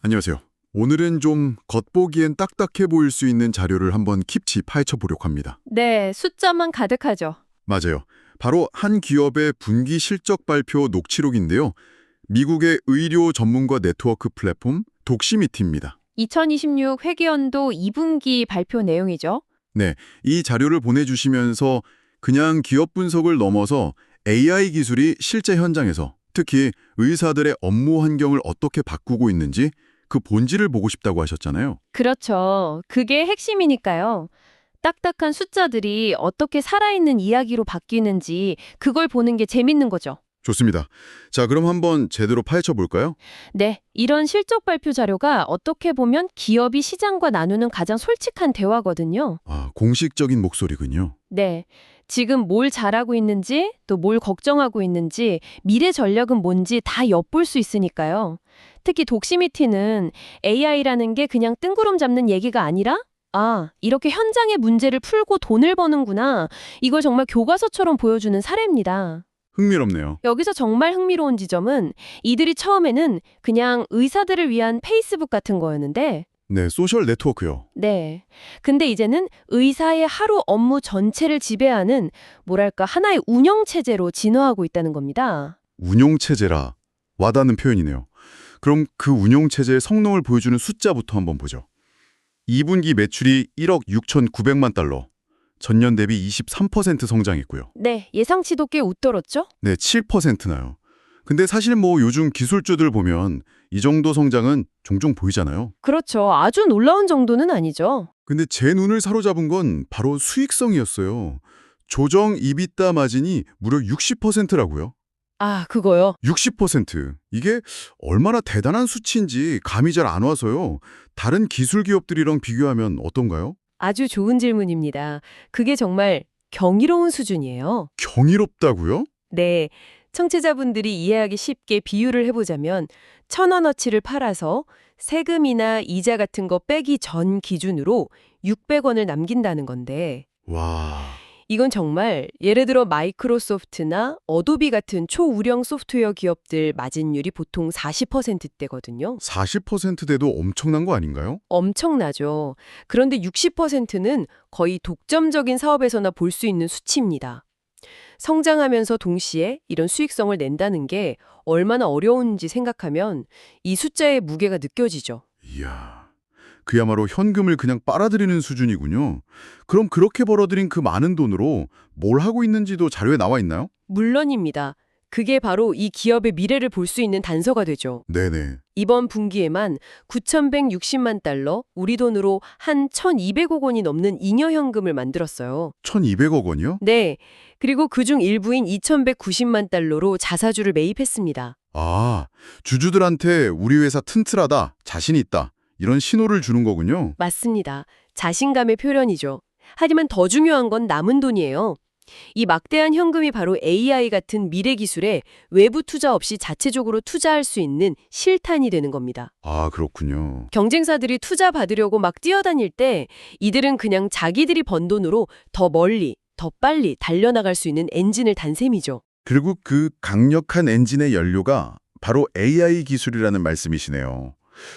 안녕하세요. 오늘은 좀 겉보기엔 딱딱해 보일 수 있는 자료를 한번 깊이 파헤쳐 보려고 합니다. 네, 숫자만 가득하죠. 맞아요. 바로 한 기업의 분기 실적 발표 녹취록인데요. 미국의 의료 전문가 네트워크 플랫폼 독시미티입니다. 2026 회계연도 2분기 발표 내용이죠. 네, 이 자료를 보내주시면서 그냥 기업 분석을 넘어서 AI 기술이 실제 현장에서 특히 의사들의 업무 환경을 어떻게 바꾸고 있는지 그 본질을 보고 싶다고 하셨잖아요. 그렇죠. 그게 핵심이니까요. 딱딱한 숫자들이 어떻게 살아있는 이야기로 바뀌는지 그걸 보는 게 재밌는 거죠. 좋습니다. 자, 그럼 한번 제대로 파헤쳐 볼까요? 네, 이런 실적 발표 자료가 어떻게 보면 기업이 시장과 나누는 가장 솔직한 대화거든요. 아, 공식적인 목소리군요. 네, 지금 뭘 잘하고 있는지, 또 뭘 걱정하고 있는지, 미래 전략은 뭔지 다 엿볼 수 있으니까요. 특히 독시미티는 AI라는 게 그냥 뜬구름 잡는 얘기가 아니라 이렇게 현장의 문제를 풀고 돈을 버는구나. 이걸 정말 교과서처럼 보여주는 사례입니다. 흥미롭네요. 여기서 정말 흥미로운 지점은 이들이 처음에는 그냥 의사들을 위한 페이스북 같은 거였는데 네, 소셜 네트워크요. 네. 근데 이제는 의사의 하루 업무 전체를 지배하는 뭐랄까 하나의 운영체제로 진화하고 있다는 겁니다. 운용체제라 와닿는 표현이네요. 그럼 그 운용체제의 성능을 보여주는 숫자부터 한번 보죠. 2분기 매출이 1억 6,900만 달러, 전년 대비 23% 성장했고요. 네, 예상치도 꽤 웃돌었죠? 네, 7%나요. 근데 사실 뭐 요즘 기술주들 보면 이 정도 성장은 종종 보이잖아요. 그렇죠. 아주 놀라운 정도는 아니죠. 근데 제 눈을 사로잡은 건 바로 수익성이었어요. 조정 이비타 마진이 무려 60%라고요. 아, 그거요? 60%. 이게 얼마나 대단한 수치인지 감이 잘 안 와서요. 다른 기술 기업들이랑 비교하면 어떤가요? 아주 좋은 질문입니다. 그게 정말 경이로운 수준이에요. 경이롭다고요? 네, 청취자분들이 이해하기 쉽게 비유를 해보자면 1,000원어치를 팔아서 세금이나 이자 같은 거 빼기 전 기준으로 600원을 남긴다는 건데 와, 이건 정말 예를 들어 마이크로소프트나 어도비 같은 초우령 소프트웨어 기업들 마진율이 보통 40%대거든요. 40%대도 엄청난 거 아닌가요? 엄청나죠. 그런데 60%는 거의 독점적인 사업에서나 볼 수 있는 수치입니다. 성장하면서 동시에 이런 수익성을 낸다는 게 얼마나 어려운지 생각하면 이 숫자의 무게가 느껴지죠. 이야, 그야말로 현금을 그냥 빨아들이는 수준이군요. 그럼 그렇게 벌어들인 그 많은 돈으로 뭘 하고 있는지도 자료에 나와 있나요? 물론입니다. 그게 바로 이 기업의 미래를 볼 수 있는 단서가 되죠. 네네. 이번 분기에만 9,160만 달러, 우리 돈으로 한 1,200억 원이 넘는 잉여 현금을 만들었어요. 1,200억 원이요? 네. 그리고 그중 일부인 2,190만 달러로 자사주를 매입했습니다. 아, 주주들한테 우리 회사 튼튼하다, 자신 있다, 이런 신호를 주는 거군요. 맞습니다. 자신감의 표현이죠. 하지만 더 중요한 건 남은 돈이에요. 이 막대한 현금이 바로 AI 같은 미래 기술에 외부 투자 없이 자체적으로 투자할 수 있는 실탄이 되는 겁니다. 아, 그렇군요. 경쟁사들이 투자 받으려고 막 뛰어다닐 때 이들은 그냥 자기들이 번 돈으로 더 멀리, 더 빨리 달려나갈 수 있는 엔진을 단 셈이죠. 그리고 그 강력한 엔진의 연료가 바로 AI 기술이라는 말씀이시네요.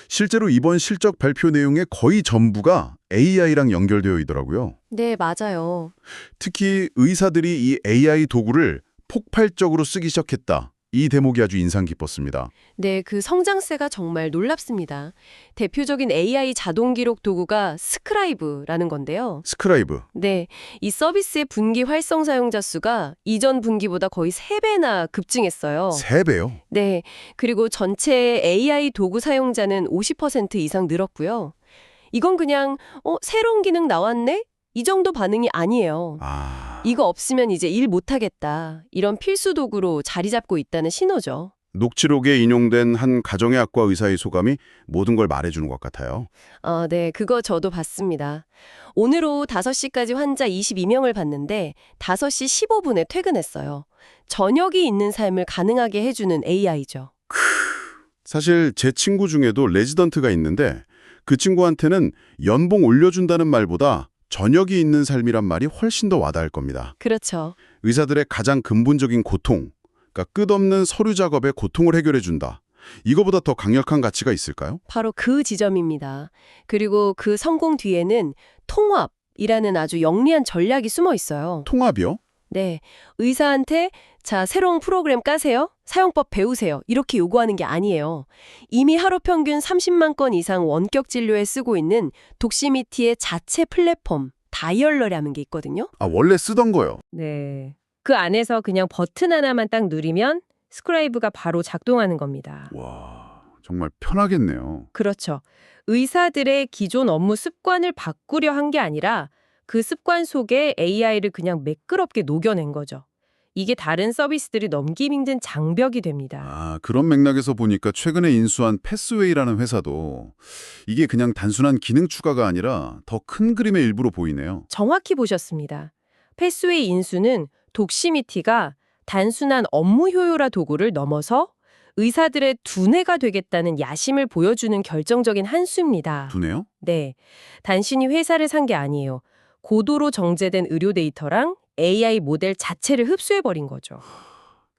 실제로 이번 실적 발표 내용의 거의 전부가 AI랑 연결되어 있더라고요. 네, 맞아요. 특히 의사들이 이 AI 도구를 폭발적으로 쓰기 시작했다. 이 대목이 아주 인상 깊었습니다. 네, 그 성장세가 정말 놀랍습니다. 대표적인 AI 자동 기록 도구가 스크라이브라는 건데요. 스크라이브. 네, 이 서비스의 분기 활성 사용자 수가 이전 분기보다 거의 3배나 급증했어요. 3배요? 네, 그리고 전체 AI 도구 사용자는 50% 이상 늘었고요. 이건 그냥 새로운 기능 나왔네? 이 정도 반응이 아니에요. 아, 이거 없으면 이제 일 못하겠다. 이런 필수 도구로 자리 잡고 있다는 신호죠. 녹취록에 인용된 한 가정의 학과 의사의 소감이 모든 걸 말해주는 것 같아요. 네, 그거 저도 봤습니다. 오늘 오후 5시까지 환자 22명을 봤는데 5시 15분에 퇴근했어요. 저녁이 있는 삶을 가능하게 해주는 AI죠. 사실 제 친구 중에도 레지던트가 있는데 그 친구한테는 연봉 올려준다는 말보다 저녁이 있는 삶이란 말이 훨씬 더 와닿을 겁니다. 그렇죠. 의사들의 가장 근본적인 고통, 그러니까 끝없는 서류 작업의 고통을 해결해준다. 이거보다 더 강력한 가치가 있을까요? 바로 그 지점입니다. 그리고 그 성공 뒤에는 통합이라는 아주 영리한 전략이 숨어 있어요. 통합이요? 네, 의사한테 자, 새로운 프로그램 까세요. 사용법 배우세요. 이렇게 요구하는 게 아니에요. 이미 하루 평균 30만 건 이상 원격 진료에 쓰고 있는 독시미티의 자체 플랫폼 다이얼러라는 게 있거든요. 아, 원래 쓰던 거요. 네. 그 안에서 그냥 버튼 하나만 딱 누르면 스크라이브가 바로 작동하는 겁니다. 와, 정말 편하겠네요. 그렇죠. 의사들의 기존 업무 습관을 바꾸려 한 게 아니라 그 습관 속에 AI를 그냥 매끄럽게 녹여낸 거죠. 이게 다른 서비스들이 넘기 힘든 장벽이 됩니다. 아, 그런 맥락에서 보니까 최근에 인수한 패스웨이라는 회사도 이게 그냥 단순한 기능 추가가 아니라 더 큰 그림의 일부로 보이네요. 정확히 보셨습니다. 패스웨이 인수는 독시미티가 단순한 업무 효율화 도구를 넘어서 의사들의 두뇌가 되겠다는 야심을 보여주는 결정적인 한 수입니다. 두네요? 네, 단순히 회사를 산 게 아니에요. 고도로 정제된 의료 데이터랑 AI 모델 자체를 흡수해버린 거죠.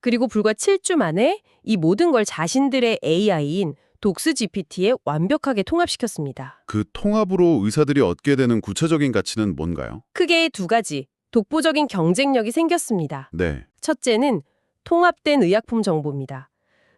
그리고 불과 7주 만에 이 모든 걸 자신들의 AI인 독스GPT에 완벽하게 통합시켰습니다. 그 통합으로 의사들이 얻게 되는 구체적인 가치는 뭔가요? 크게 두 가지, 독보적인 경쟁력이 생겼습니다. 네. 첫째는 통합된 의약품 정보입니다.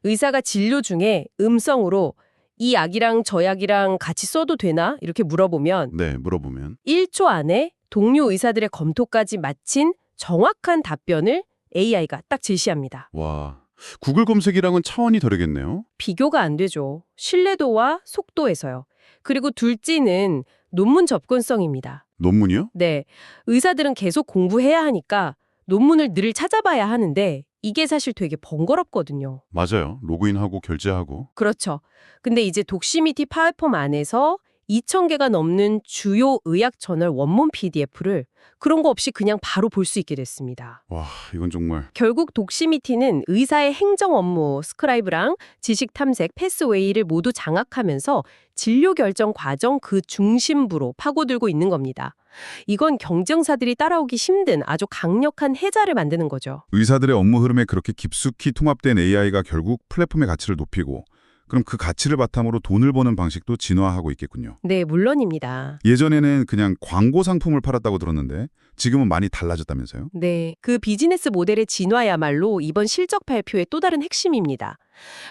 의사가 진료 중에 음성으로 이 약이랑 저 약이랑 같이 써도 되나? 이렇게 물어보면 네, 물어보면. 1초 안에 동료 의사들의 검토까지 마친 정확한 답변을 AI가 딱 제시합니다. 와, 구글 검색이랑은 차원이 다르겠네요. 비교가 안 되죠. 신뢰도와 속도에서요. 그리고 둘째는 논문 접근성입니다. 논문이요? 네, 의사들은 계속 공부해야 하니까 논문을 늘 찾아봐야 하는데 이게 사실 되게 번거롭거든요. 맞아요. 로그인하고 결제하고. 그렇죠. 근데 이제 독시미티 플랫폼 안에서 2,000개가 넘는 주요 의학 저널 원문 PDF를 그런 거 없이 그냥 바로 볼 수 있게 됐습니다. 와, 이건 정말. 결국 독시미티는 의사의 행정 업무, 스크라이브랑 지식 탐색, 패스웨이를 모두 장악하면서 진료 결정 과정 그 중심부로 파고들고 있는 겁니다. 이건 경쟁사들이 따라오기 힘든 아주 강력한 해자를 만드는 거죠. 의사들의 업무 흐름에 그렇게 깊숙이 통합된 AI가 결국 플랫폼의 가치를 높이고 그럼 그 가치를 바탕으로 돈을 버는 방식도 진화하고 있겠군요. 네, 물론입니다. 예전에는 그냥 광고 상품을 팔았다고 들었는데 지금은 많이 달라졌다면서요? 네, 그 비즈니스 모델의 진화야말로 이번 실적 발표의 또 다른 핵심입니다.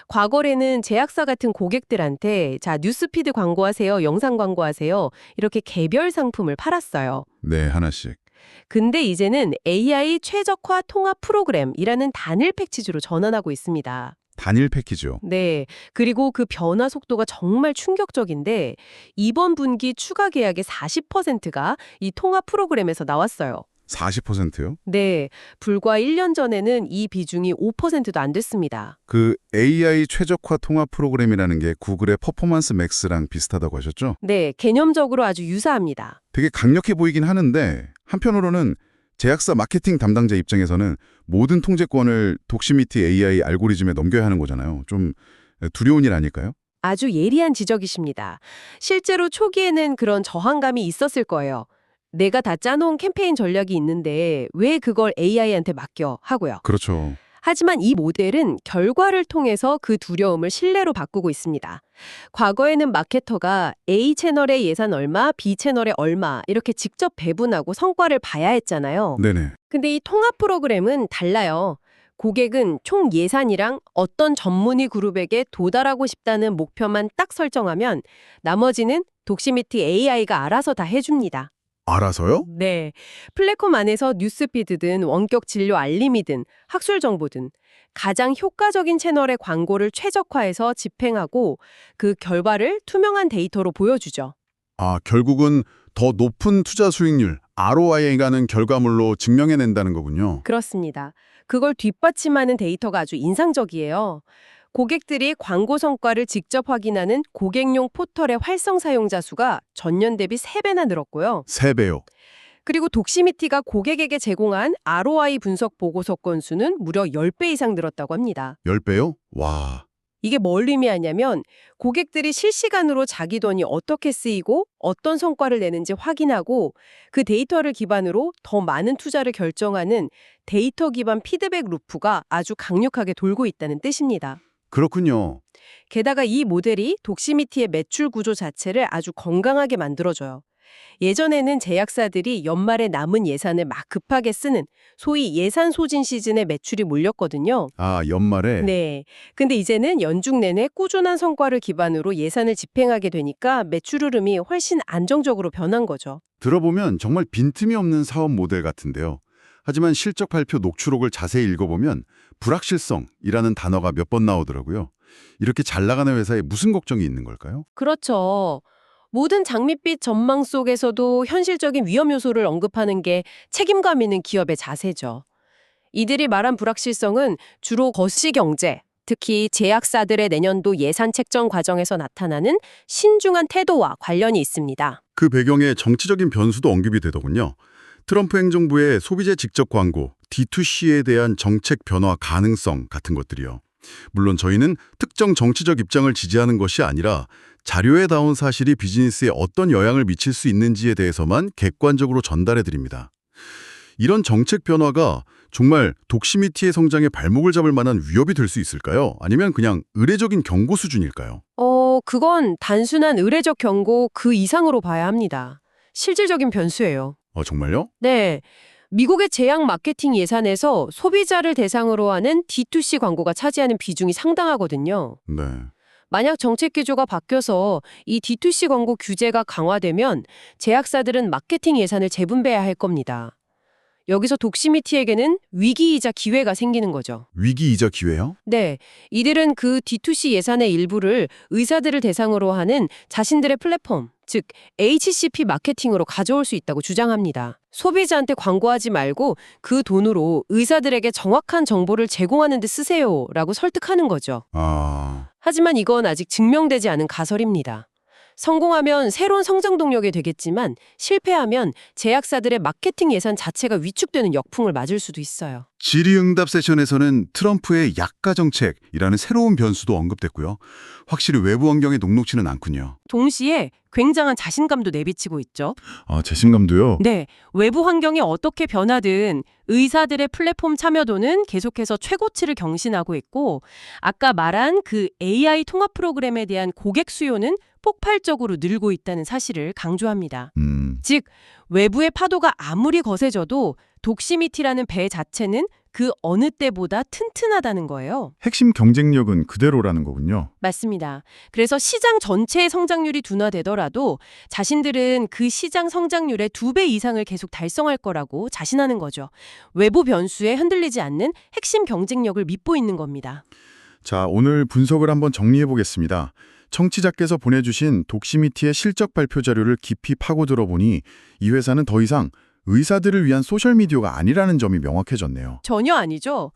과거에는 제약사 같은 고객들한테 자, 뉴스피드 광고하세요, 영상 광고하세요 이렇게 개별 상품을 팔았어요. 네, 하나씩. 근데 이제는 AI 최적화 통합 프로그램이라는 단일 패키지로 전환하고 있습니다. 단일 패키지요. 네, 그리고 그 변화 속도가 정말 충격적인데 이번 분기 추가 계약의 40%가 이 통합 프로그램에서 나왔어요. 40%요? 네, 불과 1년 전에는 이 비중이 5%도 안 됐습니다. 그 AI 최적화 통합 프로그램이라는 게 구글의 퍼포먼스 맥스랑 비슷하다고 하셨죠? 네, 개념적으로 아주 유사합니다. 되게 강력해 보이긴 하는데 한편으로는 제약사 마케팅 담당자 입장에서는 모든 통제권을 독시미티 AI 알고리즘에 넘겨야 하는 거잖아요. 좀 두려운 일 아닐까요? 아주 예리한 지적이십니다. 실제로 초기에는 그런 저항감이 있었을 거예요. 내가 다 짜놓은 캠페인 전략이 있는데 왜 그걸 AI한테 맡겨 하고요. 그렇죠. 하지만 이 모델은 결과를 통해서 그 두려움을 신뢰로 바꾸고 있습니다. 과거에는 마케터가 A 채널의 예산 얼마, B 채널의 얼마 이렇게 직접 배분하고 성과를 봐야 했잖아요. 네네. 근데 이 통합 프로그램은 달라요. 고객은 총 예산이랑 어떤 전문의 그룹에게 도달하고 싶다는 목표만 딱 설정하면 나머지는 독시미티 AI가 알아서 다 해줍니다. 알아서요? 네. 플랫폼 안에서 뉴스피드든 원격 진료 알림이든 학술 정보든 가장 효과적인 채널의 광고를 최적화해서 집행하고 그 결과를 투명한 데이터로 보여주죠. 아, 결국은 더 높은 투자 수익률, ROI라는 결과물로 증명해낸다는 거군요. 그렇습니다. 그걸 뒷받침하는 데이터가 아주 인상적이에요. 고객들이 광고 성과를 직접 확인하는 고객용 포털의 활성 사용자 수가 전년 대비 3배나 늘었고요. 3배요. 그리고 독시미티가 고객에게 제공한 ROI 분석 보고서 건수는 무려 10배 이상 늘었다고 합니다. 10배요? 와. 이게 뭘 의미하냐면 고객들이 실시간으로 자기 돈이 어떻게 쓰이고 어떤 성과를 내는지 확인하고 그 데이터를 기반으로 더 많은 투자를 결정하는 데이터 기반 피드백 루프가 아주 강력하게 돌고 있다는 뜻입니다. 그렇군요. 게다가 이 모델이 독시미티의 매출 구조 자체를 아주 건강하게 만들어줘요. 예전에는 제약사들이 연말에 남은 예산을 막 급하게 쓰는 소위 예산 소진 시즌에 매출이 몰렸거든요. 아, 연말에? 네. 근데 이제는 연중 내내 꾸준한 성과를 기반으로 예산을 집행하게 되니까 매출 흐름이 훨씬 안정적으로 변한 거죠. 들어보면 정말 빈틈이 없는 사업 모델 같은데요. 하지만 실적 발표 녹취록을 자세히 읽어보면 불확실성이라는 단어가 몇 번 나오더라고요. 이렇게 잘 나가는 회사에 무슨 걱정이 있는 걸까요? 그렇죠. 모든 장밋빛 전망 속에서도 현실적인 위험 요소를 언급하는 게 책임감 있는 기업의 자세죠. 이들이 말한 불확실성은 주로 거시경제, 특히 제약사들의 내년도 예산 책정 과정에서 나타나는 신중한 태도와 관련이 있습니다. 그 배경에 정치적인 변수도 언급이 되더군요. 트럼프 행정부의 소비재 직접 광고, D2C에 대한 정책 변화 가능성 같은 것들이요. 물론 저희는 특정 정치적 입장을 지지하는 것이 아니라 자료에 나온 사실이 비즈니스에 어떤 영향을 미칠 수 있는지에 대해서만 객관적으로 전달해 드립니다. 이런 정책 변화가 정말 독시미티의 성장에 발목을 잡을 만한 위협이 될 수 있을까요? 아니면 그냥 의례적인 경고 수준일까요? 그건 단순한 의례적 경고 그 이상으로 봐야 합니다. 실질적인 변수예요. 정말요? 네. 미국의 제약 마케팅 예산에서 소비자를 대상으로 하는 D2C 광고가 차지하는 비중이 상당하거든요. 네. 만약 정책 기조가 바뀌어서 이 D2C 광고 규제가 강화되면 제약사들은 마케팅 예산을 재분배해야 할 겁니다. 여기서 독시미티에게는 위기이자 기회가 생기는 거죠. 위기이자 기회요? 네, 이들은 그 D2C 예산의 일부를 의사들을 대상으로 하는 자신들의 플랫폼, 즉 HCP 마케팅으로 가져올 수 있다고 주장합니다. 소비자한테 광고하지 말고 그 돈으로 의사들에게 정확한 정보를 제공하는 데 쓰세요라고 설득하는 거죠. 하지만 이건 아직 증명되지 않은 가설입니다. 성공하면 새로운 성장 동력이 되겠지만 실패하면 제약사들의 마케팅 예산 자체가 위축되는 역풍을 맞을 수도 있어요. 질의응답 세션에서는 트럼프의 약가 정책이라는 새로운 변수도 언급됐고요. 확실히 외부 환경에 녹록지는 않군요. 동시에 굉장한 자신감도 내비치고 있죠. 자신감도요? 네, 외부 환경이 어떻게 변하든 의사들의 플랫폼 참여도는 계속해서 최고치를 경신하고 있고 아까 말한 그 AI 통합 프로그램에 대한 고객 수요는 폭발적으로 늘고 있다는 사실을 강조합니다. 즉, 외부의 파도가 아무리 거세져도 독시미티라는 배 자체는 그 어느 때보다 튼튼하다는 거예요. 핵심 경쟁력은 그대로라는 거군요. 맞습니다. 그래서 시장 전체의 성장률이 둔화되더라도 자신들은 그 시장 성장률의 2배 이상을 계속 달성할 거라고 자신하는 거죠. 외부 변수에 흔들리지 않는 핵심 경쟁력을 믿고 있는 겁니다. 자, 오늘 분석을 한번 정리해 보겠습니다. 청취자께서 보내주신 독시미티의 실적 발표 자료를 깊이 파고 들어보니 이 회사는 더 이상 의사들을 위한 소셜미디어가 아니라는 점이 명확해졌네요. 전혀 아니죠.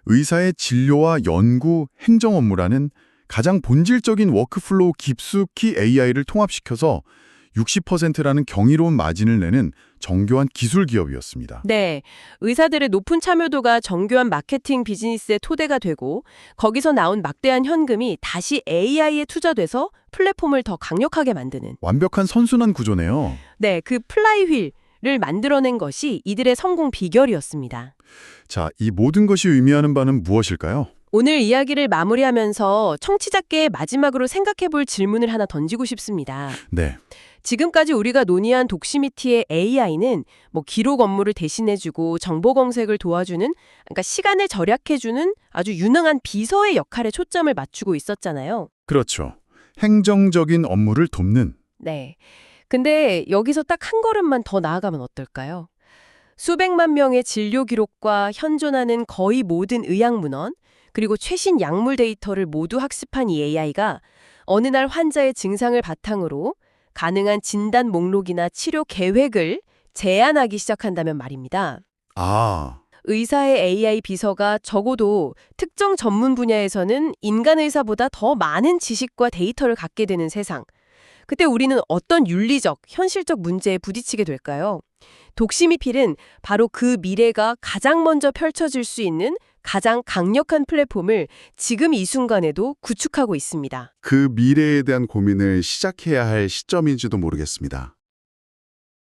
의사의 진료와 연구, 행정 업무라는 가장 본질적인 워크플로우 깊숙이 AI를 통합시켜서 60%라는 경이로운 마진을 내는 정교한 기술 기업이었습니다. 네, 의사들의 높은 참여도가 정교한 마케팅 비즈니스의 토대가 되고 거기서 나온 막대한 현금이 다시 AI에 투자돼서 플랫폼을 더 강력하게 만드는 완벽한 선순환 구조네요. 네, 그 플라이휠을 만들어낸 것이 이들의 성공 비결이었습니다. 자, 이 모든 것이 의미하는 바는 무엇일까요? 오늘 이야기를 마무리하면서 청취자께 마지막으로 생각해볼 질문을 하나 던지고 싶습니다. 네. 지금까지 우리가 논의한 독시미티의 AI는 기록 업무를 대신해주고 정보 검색을 도와주는, 그러니까 시간을 절약해주는 아주 유능한 비서의 역할에 초점을 맞추고 있었잖아요. 그렇죠. 행정적인 업무를 돕는. 네. 근데 여기서 딱 한 걸음만 더 나아가면 어떨까요? 수백만 명의 진료 기록과 현존하는 거의 모든 의학 문헌, 그리고 최신 약물 데이터를 모두 학습한 이 AI가 어느 날 환자의 증상을 바탕으로 가능한 진단 목록이나 치료 계획을 제안하기 시작한다면 말입니다. 의사의 AI 비서가 적어도 특정 전문 분야에서는 인간 의사보다 더 많은 지식과 데이터를 갖게 되는 세상. 그때 우리는 어떤 윤리적, 현실적 문제에 부딪히게 될까요? 독시미필은 바로 그 미래가 가장 먼저 펼쳐질 수 있는 가장 강력한 플랫폼을 지금 이 순간에도 구축하고 있습니다. 그 미래에 대한 고민을 시작해야 할 시점인지도 모르겠습니다.